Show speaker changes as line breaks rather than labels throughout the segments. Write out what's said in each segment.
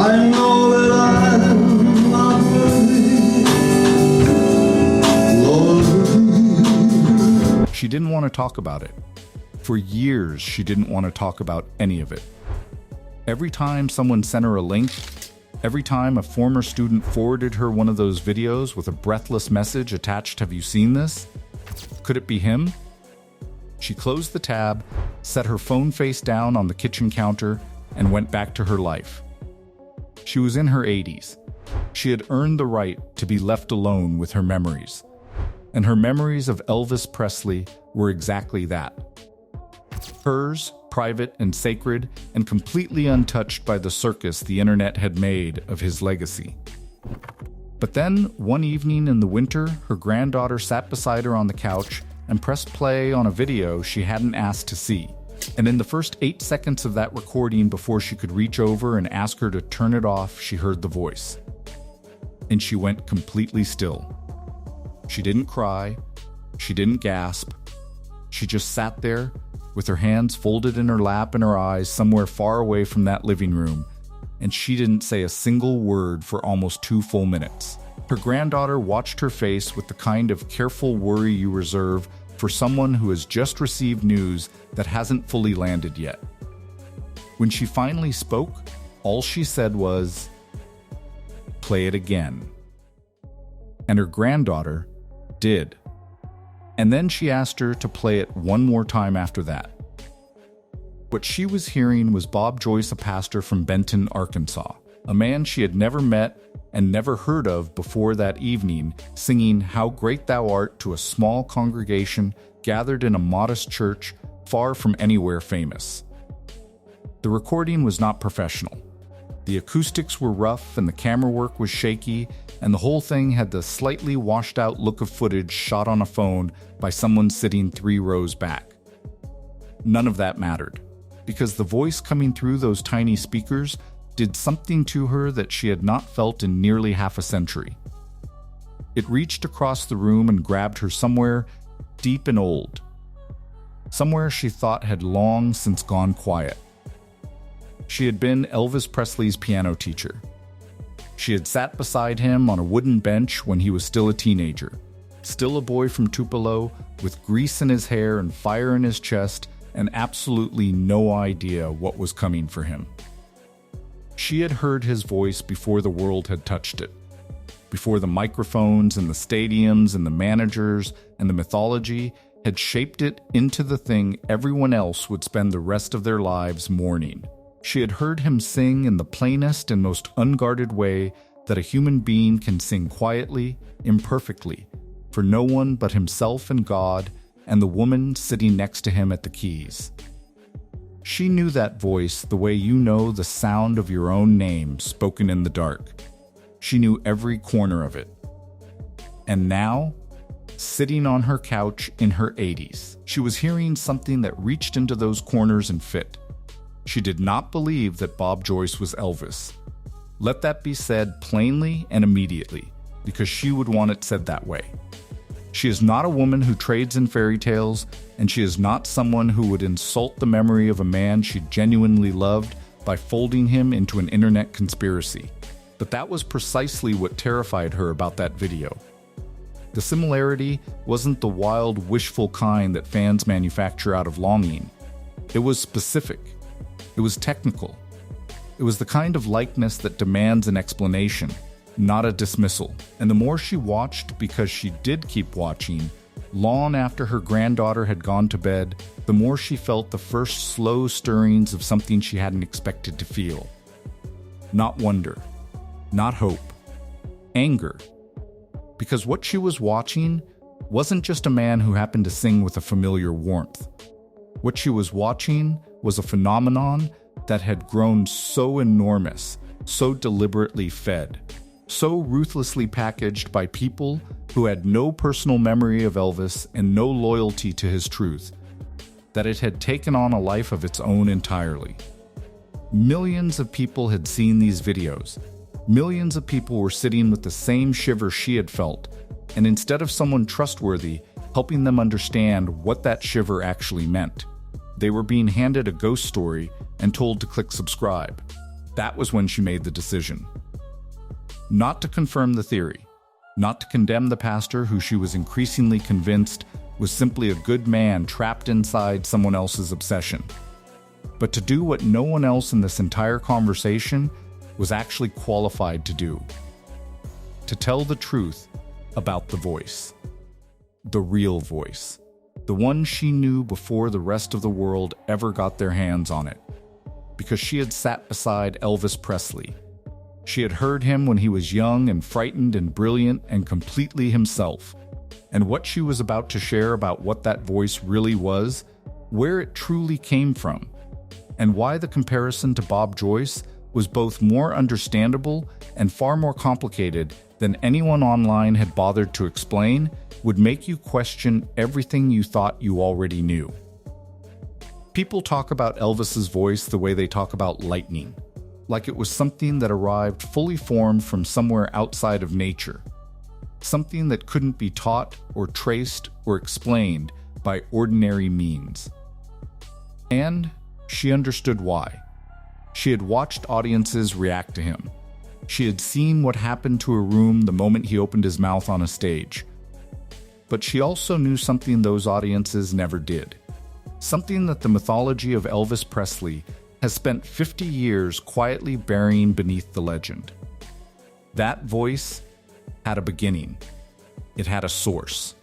I know that I'm not worthy, Lord.
She didn't want to talk about it. For years, she didn't want to talk about any of it. Every time someone sent her a link, every time a former student forwarded her one of those videos with a breathless message attached, "Have you seen this?" Could it be him? She closed the tab, set her phone face down on the kitchen counter, and went back to her life. She was in her 80s. She had earned the right to be left alone with her memories. And her memories of Elvis Presley were exactly that. Hers, private and sacred, and completely untouched by the circus the internet had made of his legacy. But then, one evening in the winter, her granddaughter sat beside her on the couch and pressed play on a video she hadn't asked to see. And in the first 8 seconds of that recording, before she could reach over and ask her to turn it off, she heard the voice. And she went completely still. She didn't cry. She didn't gasp. She just sat there with her hands folded in her lap and her eyes somewhere far away from that living room, and she didn't say a single word for almost 2 full minutes. Her granddaughter watched her face with the kind of careful worry you reserve for someone who has just received news that hasn't fully landed yet. When she finally spoke, all she said was, "Play it again." And her granddaughter did. And then she asked her to play it one more time after that. What she was hearing was Bob Joyce, a pastor from Benton, Arkansas, a man she had never met and never heard of before that evening, singing "How Great Thou Art" to a small congregation gathered in a modest church far from anywhere famous. The recording was not professional. The acoustics were rough and the camera work was shaky, and the whole thing had the slightly washed-out look of footage shot on a phone by someone sitting 3 rows back. None of that mattered, because the voice coming through those tiny speakers did something to her that she had not felt in nearly half a century. It reached across the room and grabbed her somewhere deep and old, somewhere she thought had long since gone quiet. She had been Elvis Presley's piano teacher. She had sat beside him on a wooden bench when he was still a teenager, still a boy from Tupelo, with grease in his hair and fire in his chest, and absolutely no idea what was coming for him. She had heard his voice before the world had touched it, before the microphones and the stadiums and the managers and the mythology had shaped it into the thing everyone else would spend the rest of their lives mourning. She had heard him sing in the plainest and most unguarded way that a human being can sing quietly, imperfectly, for no one but himself and God and the woman sitting next to him at the keys. She knew that voice the way you know the sound of your own name spoken in the dark. She knew every corner of it. And now, sitting on her couch in her 80s, she was hearing something that reached into those corners and fit. She did not believe that Bob Joyce was Elvis. Let that be said plainly and immediately, because she would want it said that way. She is not a woman who trades in fairy tales, and she is not someone who would insult the memory of a man she genuinely loved by folding him into an internet conspiracy. But that was precisely what terrified her about that video. The similarity wasn't the wild, wishful kind that fans manufacture out of longing. It was specific. It was technical. It was the kind of likeness that demands an explanation, not a dismissal. And the more she watched, because she did keep watching, long after her granddaughter had gone to bed, the more she felt the first slow stirrings of something she hadn't expected to feel. Not wonder, not hope, anger. Because what she was watching wasn't just a man who happened to sing with a familiar warmth. What she was watching was a phenomenon that had grown so enormous, so deliberately fed, so ruthlessly packaged by people who had no personal memory of Elvis and no loyalty to his truth, that it had taken on a life of its own entirely. Millions of people had seen these videos. Millions of people were sitting with the same shiver she had felt, and instead of someone trustworthy helping them understand what that shiver actually meant, they were being handed a ghost story and told to click subscribe. That was when she made the decision. Not to confirm the theory, not to condemn the pastor who she was increasingly convinced was simply a good man trapped inside someone else's obsession, but to do what no one else in this entire conversation was actually qualified to do. To tell the truth about the voice. The real voice. The one she knew before the rest of the world ever got their hands on it. Because she had sat beside Elvis Presley. She had heard him when he was young and frightened and brilliant and completely himself. And what she was about to share about what that voice really was, where it truly came from, and why the comparison to Bob Joyce was both more understandable and far more complicated than anyone online had bothered to explain, would make you question everything you thought you already knew. People talk about Elvis's voice the way they talk about lightning, like it was something that arrived fully formed from somewhere outside of nature, something that couldn't be taught or traced or explained by ordinary means. And she understood why. She had watched audiences react to him. She had seen what happened to a room the moment he opened his mouth on a stage. But she also knew something those audiences never did. Something that the mythology of Elvis Presley has spent 50 years quietly burying beneath the legend. That voice had a beginning. It had a source.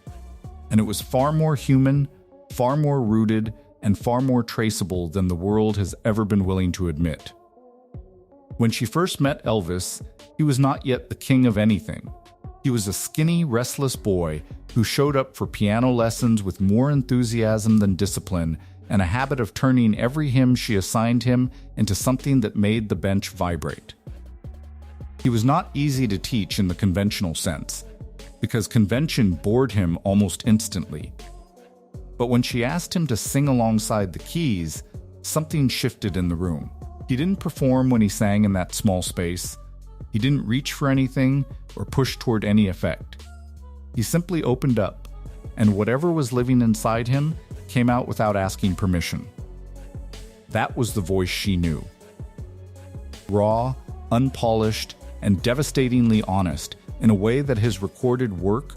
And it was far more human, far more rooted, and far more traceable than the world has ever been willing to admit. When she first met Elvis, he was not yet the king of anything. He was a skinny, restless boy who showed up for piano lessons with more enthusiasm than discipline and a habit of turning every hymn she assigned him into something that made the bench vibrate. He was not easy to teach in the conventional sense, because convention bored him almost instantly. But when she asked him to sing alongside the keys, something shifted in the room. He didn't perform when he sang in that small space. He didn't reach for anything or push toward any effect. He simply opened up, and whatever was living inside him came out without asking permission. That was the voice she knew. Raw, unpolished, and devastatingly honest in a way that his recorded work,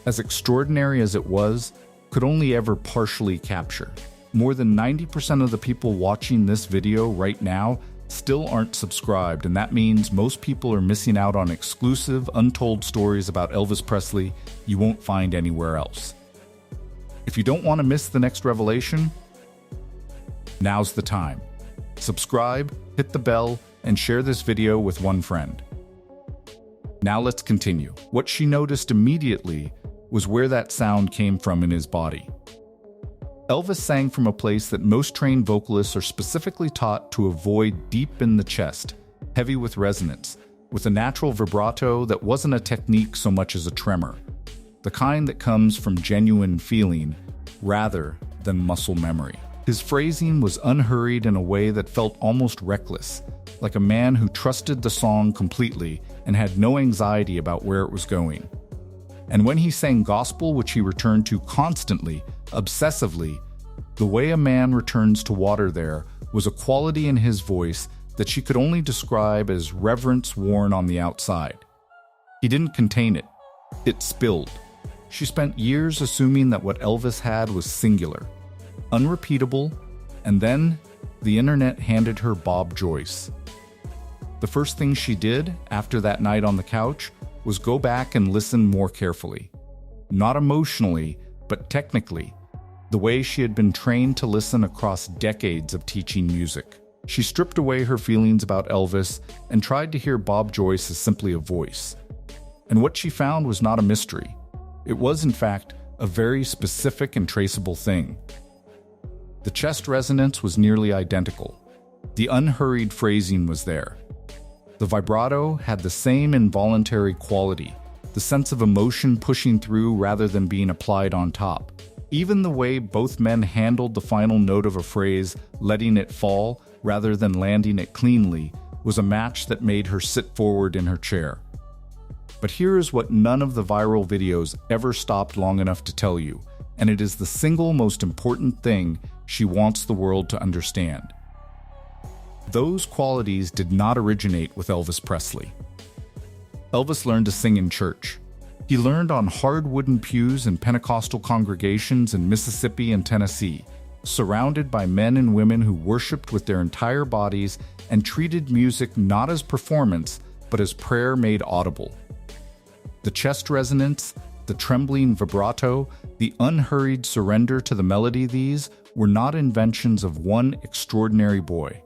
as extraordinary as it was, could only ever partially capture. More than 90% of the people watching this video right now still aren't subscribed, and that means most people are missing out on exclusive, untold stories about Elvis Presley you won't find anywhere else. If you don't want to miss the next revelation, now's the time. Subscribe, hit the bell, and share this video with one friend. Now let's continue. What she noticed immediately was where that sound came from in his body. Elvis sang from a place that most trained vocalists are specifically taught to avoid, deep in the chest, heavy with resonance, with a natural vibrato that wasn't a technique so much as a tremor, the kind that comes from genuine feeling rather than muscle memory. His phrasing was unhurried in a way that felt almost reckless, like a man who trusted the song completely and had no anxiety about where it was going. And when he sang gospel, which he returned to constantly, obsessively, the way a man returns to water there was a quality in his voice that she could only describe as reverence worn on the outside. He didn't contain it. It spilled. She spent years assuming that what Elvis had was singular, unrepeatable, and then the internet handed her Bob Joyce. The first thing she did after that night on the couch was go back and listen more carefully. Not emotionally, but technically, the way she had been trained to listen across decades of teaching music. She stripped away her feelings about Elvis and tried to hear Bob Joyce as simply a voice. And what she found was not a mystery. It was, in fact, a very specific and traceable thing. The chest resonance was nearly identical. The unhurried phrasing was there. The vibrato had the same involuntary quality, the sense of emotion pushing through rather than being applied on top. Even the way both men handled the final note of a phrase, letting it fall rather than landing it cleanly, was a match that made her sit forward in her chair. But here is what none of the viral videos ever stopped long enough to tell you, and it is the single most important thing she wants the world to understand. Those qualities did not originate with Elvis Presley. Elvis learned to sing in church. He learned on hard wooden pews in Pentecostal congregations in Mississippi and Tennessee, surrounded by men and women who worshiped with their entire bodies and treated music not as performance, but as prayer made audible. The chest resonance, the trembling vibrato, the unhurried surrender to the melody, these were not inventions of one extraordinary boy.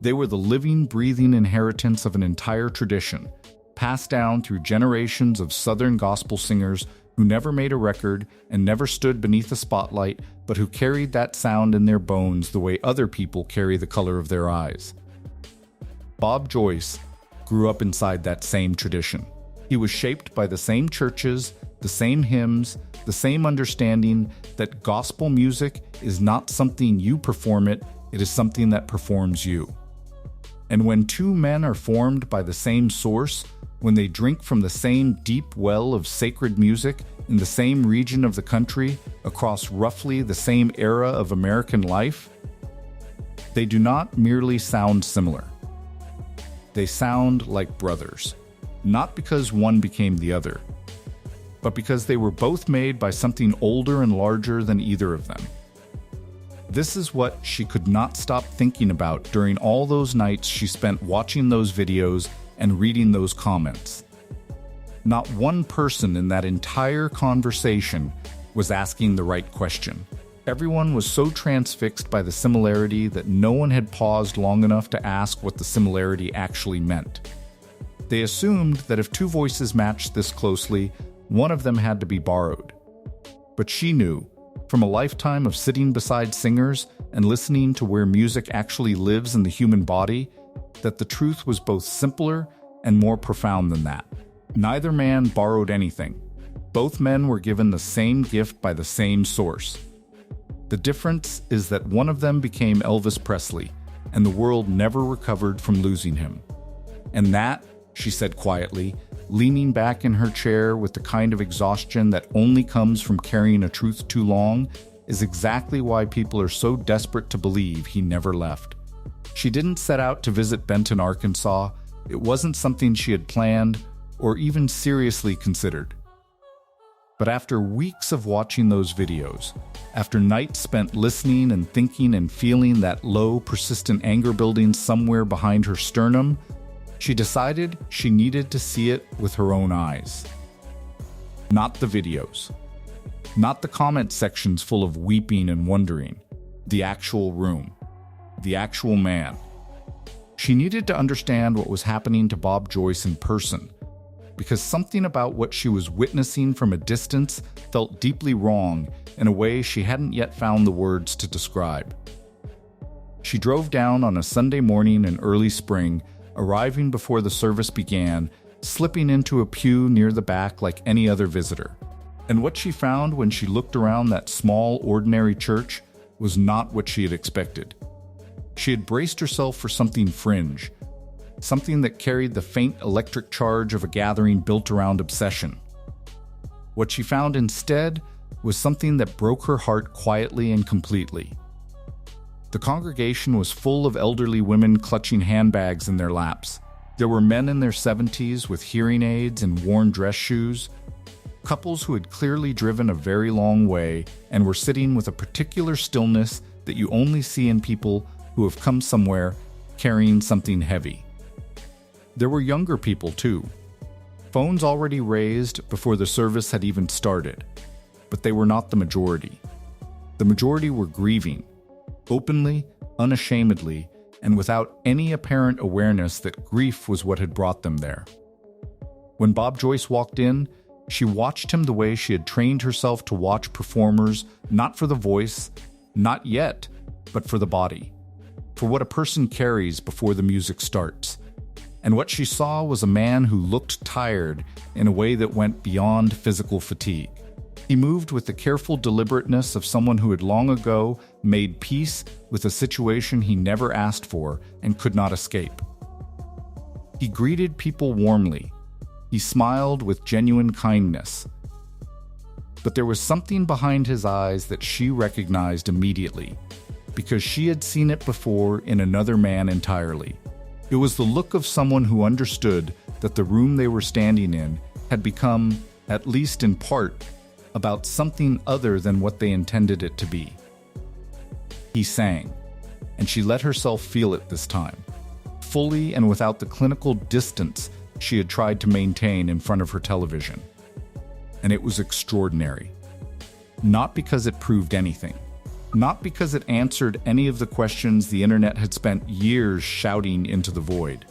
They were the living, breathing inheritance of an entire tradition, passed down through generations of Southern gospel singers who never made a record and never stood beneath a spotlight, but who carried that sound in their bones the way other people carry the color of their eyes. Bob Joyce grew up inside that same tradition. He was shaped by the same churches, the same hymns, the same understanding that gospel music is not something you perform it is something that performs you. And when two men are formed by the same source, when they drink from the same deep well of sacred music in the same region of the country, across roughly the same era of American life, they do not merely sound similar. They sound like brothers, not because one became the other, but because they were both made by something older and larger than either of them. This is what she could not stop thinking about during all those nights she spent watching those videos and reading those comments. Not one person in that entire conversation was asking the right question. Everyone was so transfixed by the similarity that no one had paused long enough to ask what the similarity actually meant. They assumed that if two voices matched this closely, one of them had to be borrowed. But she knew, from a lifetime of sitting beside singers and listening to where music actually lives in the human body, that the truth was both simpler and more profound than that. Neither man borrowed anything. Both men were given the same gift by the same source. The difference is that one of them became Elvis Presley, and the world never recovered from losing him. And that, she said quietly, leaning back in her chair with the kind of exhaustion that only comes from carrying a truth too long, is exactly why people are so desperate to believe he never left. She didn't set out to visit Benton, Arkansas. It wasn't something she had planned or even seriously considered. But after weeks of watching those videos, after nights spent listening and thinking and feeling that low, persistent anger building somewhere behind her sternum, she decided she needed to see it with her own eyes. Not the videos. Not the comment sections full of weeping and wondering. The actual room. The actual man. She needed to understand what was happening to Bob Joyce in person, because something about what she was witnessing from a distance felt deeply wrong in a way she hadn't yet found the words to describe. She drove down on a Sunday morning in early spring, arriving before the service began, slipping into a pew near the back like any other visitor. And what she found when she looked around that small, ordinary church was not what she had expected. She had braced herself for something fringe, something that carried the faint electric charge of a gathering built around obsession. What she found instead was something that broke her heart quietly and completely. The congregation was full of elderly women clutching handbags in their laps. There were men in their 70s with hearing aids and worn dress shoes, couples who had clearly driven a very long way and were sitting with a particular stillness that you only see in people who have come somewhere carrying something heavy. There were younger people too. Phones already raised before the service had even started, but they were not the majority. The majority were grieving, openly, unashamedly, and without any apparent awareness that grief was what had brought them there. When Bob Joyce walked in, she watched him the way she had trained herself to watch performers, not for the voice, not yet, but for the body, for what a person carries before the music starts. And what she saw was a man who looked tired in a way that went beyond physical fatigue. He moved with the careful deliberateness of someone who had long ago made peace with a situation he never asked for and could not escape. He greeted people warmly. He smiled with genuine kindness. But there was something behind his eyes that she recognized immediately. because she had seen it before in another man entirely. It was the look of someone who understood that the room they were standing in had become, at least in part, about something other than what they intended it to be. He sang, and she let herself feel it this time, fully and without the clinical distance she had tried to maintain in front of her television. And it was extraordinary. Not because it proved anything. Not because it answered any of the questions the internet had spent years shouting into the void.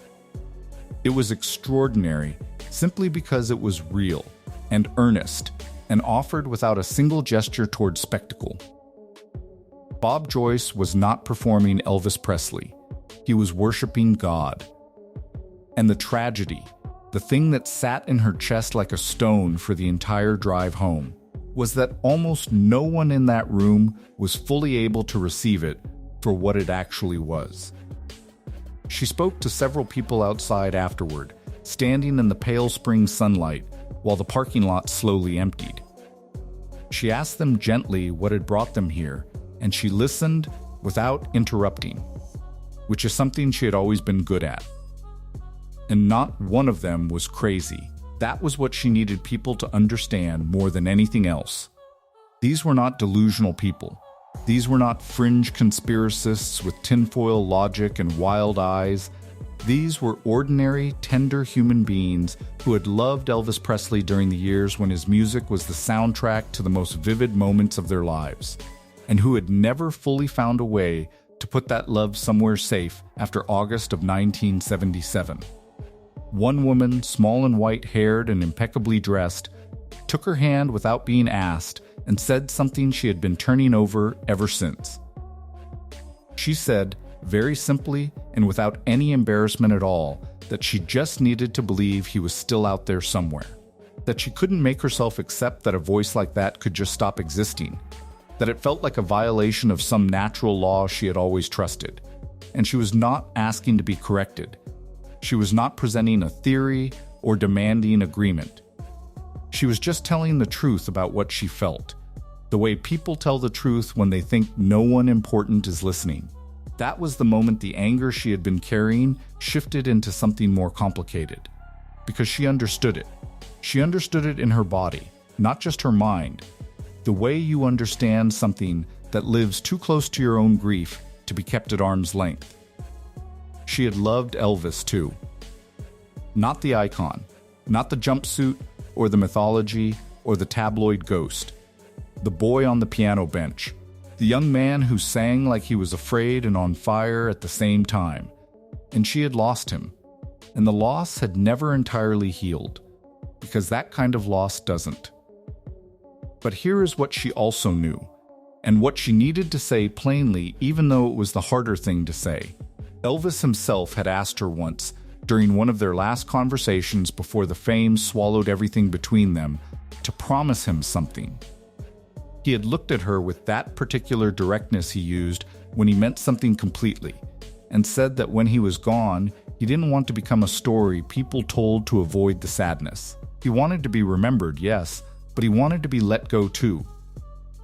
It was extraordinary simply because it was real and earnest and offered without a single gesture toward spectacle. Bob Joyce was not performing Elvis Presley. He was worshiping God. And the tragedy, the thing that sat in her chest like a stone for the entire drive home, was that almost no one in that room was fully able to receive it for what it actually was. She spoke to several people outside afterward, standing in the pale spring sunlight while the parking lot slowly emptied. She asked them gently what had brought them here, and she listened without interrupting, which is something she had always been good at. And not one of them was crazy. That was what she needed people to understand more than anything else. These were not delusional people. These were not fringe conspiracists with tinfoil logic and wild eyes. These were ordinary, tender human beings who had loved Elvis Presley during the years when his music was the soundtrack to the most vivid moments of their lives, and who had never fully found a way to put that love somewhere safe after August of 1977. One woman, small and white-haired and impeccably dressed, took her hand without being asked and said something she had been turning over ever since. She said, very simply and without any embarrassment at all, that she just needed to believe he was still out there somewhere. That she couldn't make herself accept that a voice like that could just stop existing. That it felt like a violation of some natural law she had always trusted. And she was not asking to be corrected. She was not presenting a theory or demanding agreement. She was just telling the truth about what she felt, the way people tell the truth when they think no one important is listening. That was the moment the anger she had been carrying shifted into something more complicated, because she understood it. She understood it in her body, not just her mind, the way you understand something that lives too close to your own grief to be kept at arm's length. She had loved Elvis, too. Not the icon, not the jumpsuit, or the mythology, or the tabloid ghost. The boy on the piano bench. The young man who sang like he was afraid and on fire at the same time. And she had lost him. And the loss had never entirely healed, because that kind of loss doesn't. But here is what she also knew, and what she needed to say plainly even though it was the harder thing to say. Elvis himself had asked her once, during one of their last conversations before the fame swallowed everything between them, to promise him something. He had looked at her with that particular directness he used when he meant something completely, and said that when he was gone, he didn't want to become a story people told to avoid the sadness. He wanted to be remembered, yes, but he wanted to be let go too.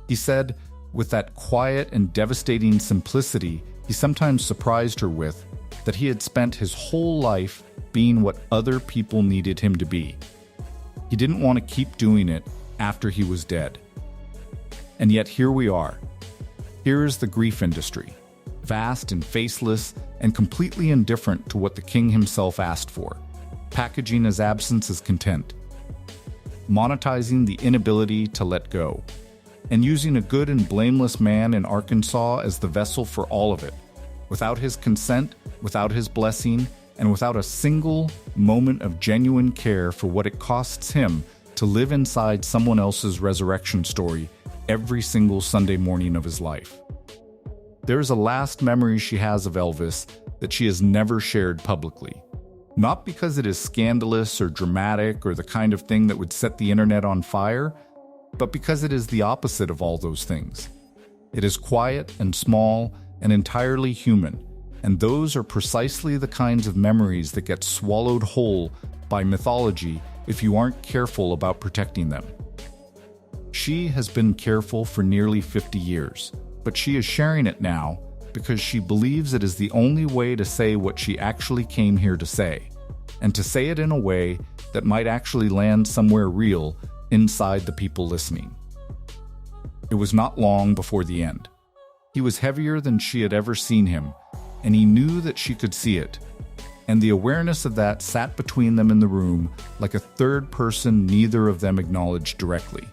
He said, with that quiet and devastating simplicity he sometimes surprised her with, that he had spent his whole life being what other people needed him to be. He didn't want to keep doing it after he was dead. And yet here we are. Here is the grief industry, vast and faceless and completely indifferent to what the king himself asked for, packaging his absence as content, monetizing the inability to let go, and using a good and blameless man in Arkansas as the vessel for all of it, without his consent, without his blessing, and without a single moment of genuine care for what it costs him to live inside someone else's resurrection story every single Sunday morning of his life. There is a last memory she has of Elvis that she has never shared publicly. Not because it is scandalous or dramatic or the kind of thing that would set the internet on fire, but because it is the opposite of all those things. It is quiet and small and entirely human, and those are precisely the kinds of memories that get swallowed whole by mythology if you aren't careful about protecting them. She has been careful for nearly 50 years, but she is sharing it now because she believes it is the only way to say what she actually came here to say, and to say it in a way that might actually land somewhere real inside the people listening. It was not long before the end. He was heavier than she had ever seen him, and he knew that she could see it, and the awareness of that sat between them in the room like a third person neither of them acknowledged directly.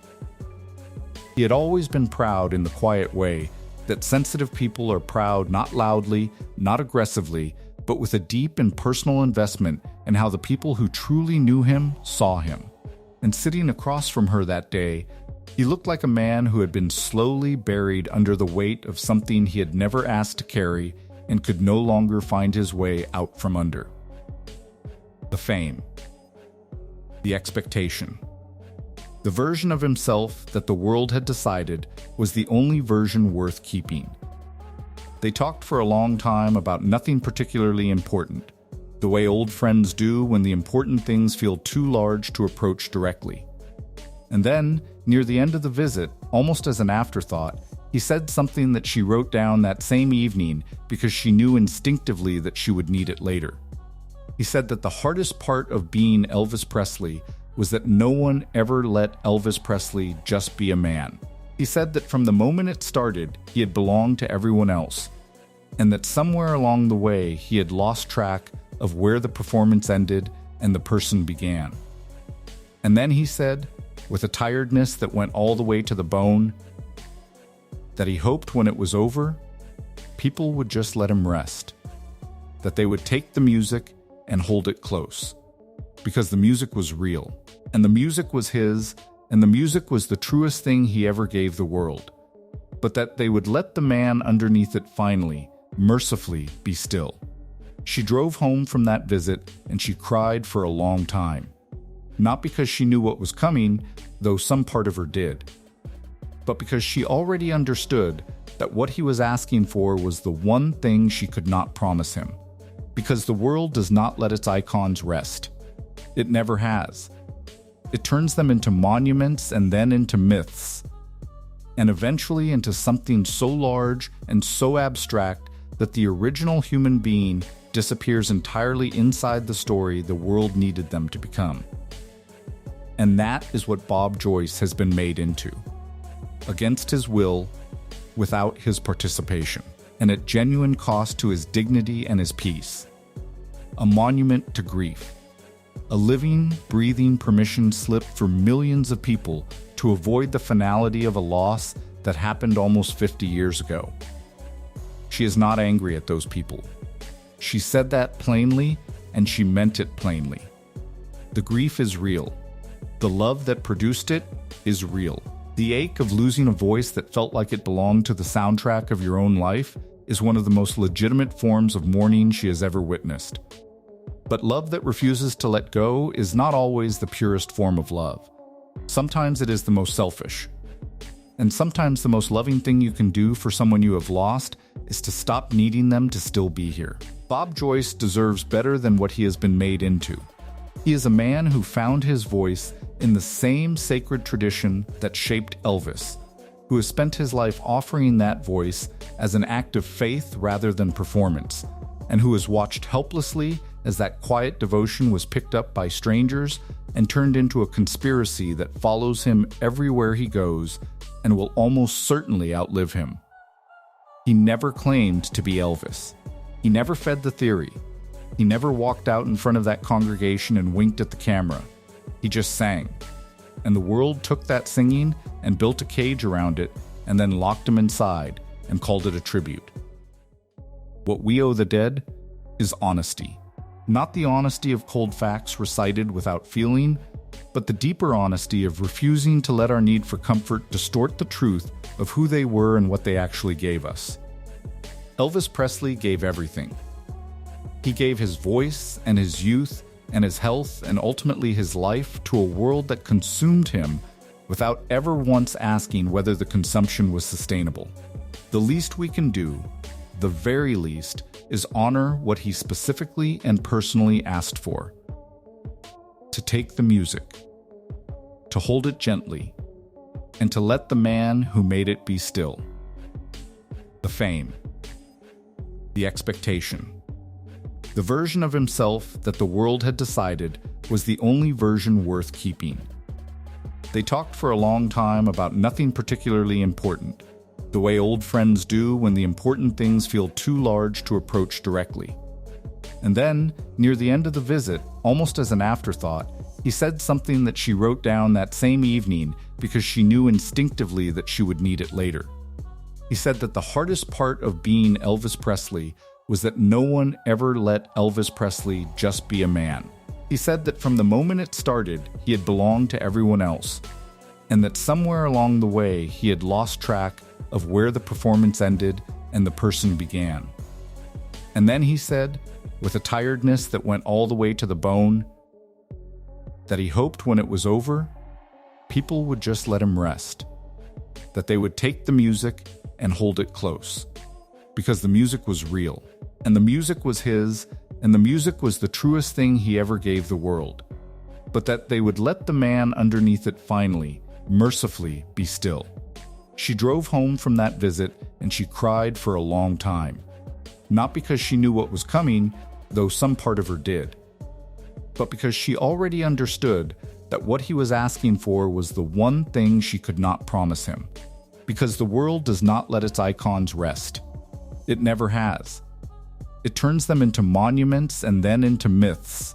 He had always been proud in the quiet way that sensitive people are proud not loudly, not aggressively, but with a deep and personal investment in how the people who truly knew him saw him. And sitting across from her that day, he looked like a man who had been slowly buried under the weight of something he had never asked to carry and could no longer find his way out from under. The fame. The expectation. The version of himself that the world had decided was the only version worth keeping. They talked for a long time about nothing particularly important, the way old friends do when the important things feel too large to approach directly. And then, near the end of the visit, almost as an afterthought, he said something that she wrote down that same evening because she knew instinctively that she would need it later. He said that the hardest part of being Elvis Presley was that no one ever let Elvis Presley just be a man. He said that from the moment it started, he had belonged to everyone else, and that somewhere along the way he had lost track of where the performance ended and the person began. And then he said, with a tiredness that went all the way to the bone, that he hoped when it was over, people would just let him rest, that they would take the music and hold it close, because the music was real, and the music was his, and the music was the truest thing he ever gave the world, but that they would let the man underneath it finally, mercifully, be still. She drove home from that visit, and she cried for a long time, not because she knew what was coming, though some part of her did, but because she already understood that what he was asking for was the one thing she could not promise him, because the world does not let its icons rest. It never has. It turns them into monuments and then into myths, and eventually into something so large and so abstract that the original human being disappears entirely inside the story the world needed them to become. And that is what Bob Joyce has been made into. Against his will, without his participation, and at genuine cost to his dignity and his peace. A monument to grief. A living, breathing permission slip for millions of people to avoid the finality of a loss that happened almost 50 years ago. She is not angry at those people. She said that plainly, and she meant it plainly. The grief is real. The love that produced it is real. The ache of losing a voice that felt like it belonged to the soundtrack of your own life is one of the most legitimate forms of mourning she has ever witnessed. But love that refuses to let go is not always the purest form of love. Sometimes it is the most selfish. And sometimes the most loving thing you can do for someone you have lost is to stop needing them to still be here. Bob Joyce deserves better than what he has been made into. He is a man who found his voice in the same sacred tradition that shaped Elvis, who has spent his life offering that voice as an act of faith rather than performance, and who has watched helplessly as that quiet devotion was picked up by strangers and turned into a conspiracy that follows him everywhere he goes and will almost certainly outlive him. He never claimed to be Elvis. He never fed the theory. He never walked out in front of that congregation and winked at the camera. He just sang. And the world took that singing and built a cage around it and then locked him inside and called it a tribute. What we owe the dead is honesty. Not the honesty of cold facts recited without feeling, but the deeper honesty of refusing to let our need for comfort distort the truth of who they were and what they actually gave us. Elvis Presley gave everything. He gave his voice and his youth and his health and ultimately his life to a world that consumed him without ever once asking whether the consumption was sustainable. The least we can do, the very least, is honor what he specifically and personally asked for. To take the music, to hold it gently, and to let the man who made it be still. The fame. the expectation. The version of himself that the world had decided was the only version worth keeping. They talked for a long time about nothing particularly important, the way old friends do when the important things feel too large to approach directly. And then, near the end of the visit, almost as an afterthought, he said something that she wrote down that same evening because she knew instinctively that she would need it later. He said that the hardest part of being Elvis Presley was that no one ever let Elvis Presley just be a man. He said that from the moment it started, he had belonged to everyone else, and that somewhere along the way he had lost track of where the performance ended and the person began. And then he said, with a tiredness that went all the way to the bone, that he hoped when it was over, people would just let him rest, that they would take the music and hold it close, because the music was real, and the music was his, and the music was the truest thing he ever gave the world, but that they would let the man underneath it finally, mercifully, be still. She drove home from that visit and she cried for a long time, not because she knew what was coming, though some part of her did, but because she already understood that what he was asking for was the one thing she could not promise him, because the world does not let its icons rest. It never has. It turns them into monuments and then into myths,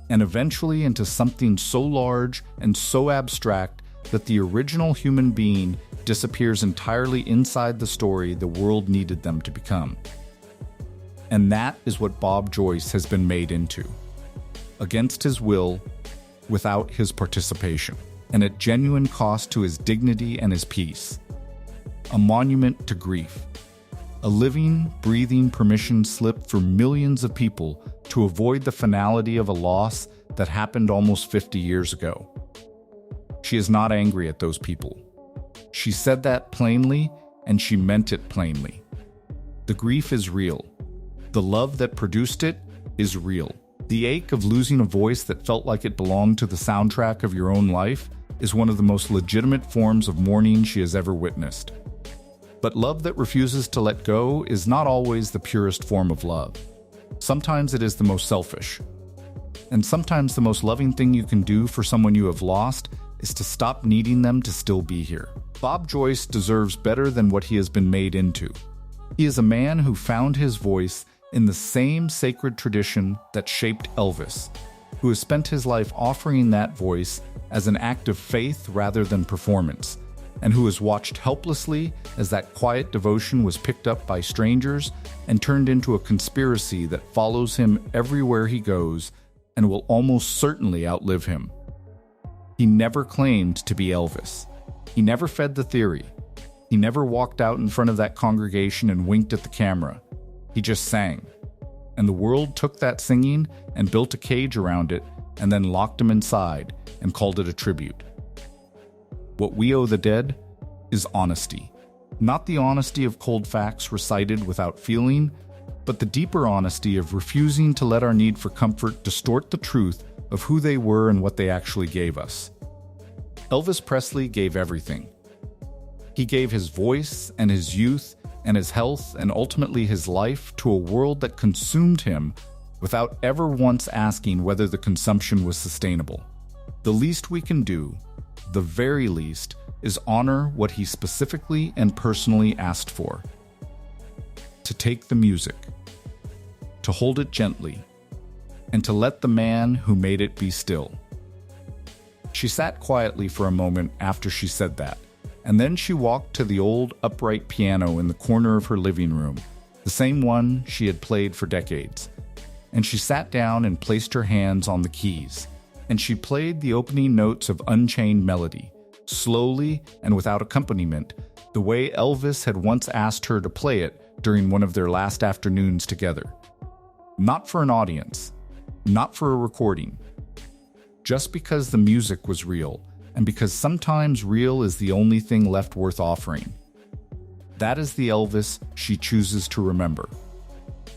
and eventually into something so large and so abstract that the original human being disappears entirely inside the story the world needed them to become. And that is what Bob Joyce has been made into, against his will, without his participation, and at genuine cost to his dignity and his peace. A monument to grief. A living, breathing permission slip for millions of people to avoid the finality of a loss that happened almost 50 years ago. She is not angry at those people. She said that plainly, and she meant it plainly. The grief is real. The love that produced it is real. The ache of losing a voice that felt like it belonged to the soundtrack of your own life is one of the most legitimate forms of mourning she has ever witnessed. But love that refuses to let go is not always the purest form of love. Sometimes it is the most selfish. And sometimes the most loving thing you can do for someone you have lost is to stop needing them to still be here. Bob Joyce deserves better than what he has been made into. He is a man who found his voice in the same sacred tradition that shaped Elvis, who has spent his life offering that voice as an act of faith rather than performance, and who has watched helplessly as that quiet devotion was picked up by strangers and turned into a conspiracy that follows him everywhere he goes and will almost certainly outlive him. He never claimed to be Elvis. He never fed the theory. He never walked out in front of that congregation and winked at the camera. He just sang. And the world took that singing and built a cage around it and then locked him inside and called it a tribute. What we owe the dead is honesty. Not the honesty of cold facts recited without feeling, but the deeper honesty of refusing to let our need for comfort distort the truth of who they were and what they actually gave us. Elvis Presley gave everything. He gave his voice and his youth and his health and ultimately his life to a world that consumed him without ever once asking whether the consumption was sustainable. The least we can do, the very least, is honor what he specifically and personally asked for. To take the music, to hold it gently, and to let the man who made it be still. She sat quietly for a moment after she said that, and then she walked to the old upright piano in the corner of her living room, the same one she had played for decades. And she sat down and placed her hands on the keys, and she played the opening notes of Unchained Melody, slowly and without accompaniment, the way Elvis had once asked her to play it during one of their last afternoons together. Not for an audience, not for a recording, just because the music was real, and because sometimes real is the only thing left worth offering. That is the Elvis she chooses to remember.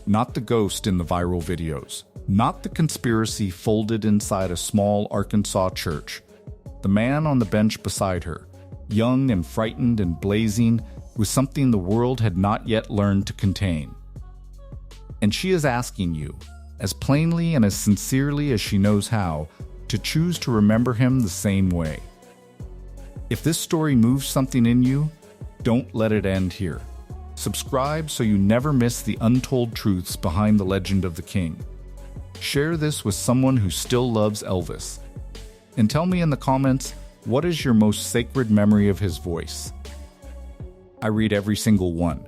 Not the ghost in the viral videos, not the conspiracy folded inside a small Arkansas church. The man on the bench beside her, young and frightened and blazing with something the world had not yet learned to contain. And she is asking you, as plainly and as sincerely as she knows how, to choose to remember him the same way. If this story moves something in you, don't let it end here. Subscribe so you never miss the untold truths behind the legend of the king. Share this with someone who still loves Elvis. And tell me in the comments, what is your most sacred memory of his voice? I read every single one.